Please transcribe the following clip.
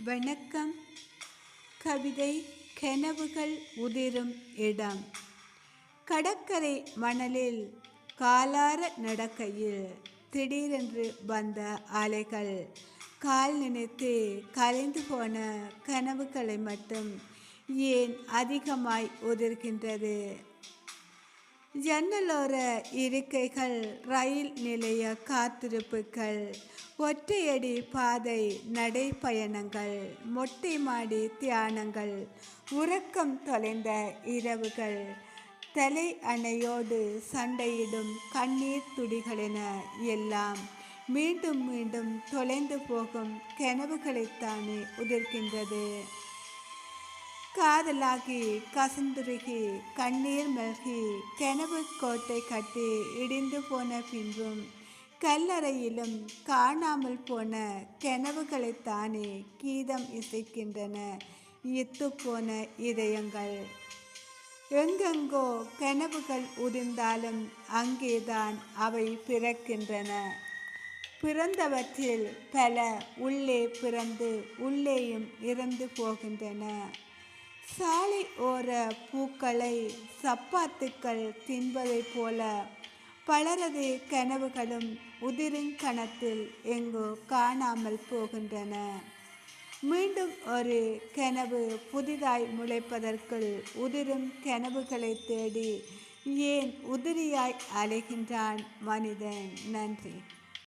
வணக்கம். கவிதை கனவுகள் உதிரும் இடம். கடற்கரை மணலில் காலார நடக்கையில் திடீரென்று வந்த அலைகள் கால் நினைத்து கலைந்து போன கனவுகளை மட்டும் ஏன் அதிகமாய் உதிர்கின்றது? ஜன்னலோர இருக்கைகள், ரயில் நிலைய காத்திருப்புகள், ஒற்றையடி பாதை நடைப்பயணங்கள், மொட்டை மாடி தியானங்கள், உறக்கம் தொலைந்த இரவுகள், தலை அணையோடு சண்டையிடும் கண்ணீர் துளிகளென எல்லாம் மீண்டும் மீண்டும் தொலைந்து போகும் கனவுகளைத்தானே உதிர்க்கின்றது. காதலாகி கசந்துருகி கண்ணீர் மல்கி கனவு கோட்டை கட்டி இடிந்து போன பின்பும் கல்லறையிலும் காணாமல் போன கனவுகளைத்தானே கீதம் இசைக்கின்றன இத்துப்போன இதயங்கள். எங்கெங்கோ கனவுகள் உதிர்ந்தாலும் அங்கேதான் அவை பிறக்கின்றன. பிறந்தவற்றில் பல உள்ளே பிறந்து உள்ளேயும் இறந்து போகின்றன. சாலை ஓர பூக்களை சப்பாத்துக்கள் தின்பதைப் போல பலரது கனவுகளும் உதிருங்கணத்தில் எங்கோ காணாமல் போகின்றன. மீண்டும் ஒரு கனவு புதிதாய் முளைப்பதற்குள் உதிரும் கனவுகளை தேடி ஏன் உதிரியாய் அலைகின்றான் மனிதன்? நன்றி.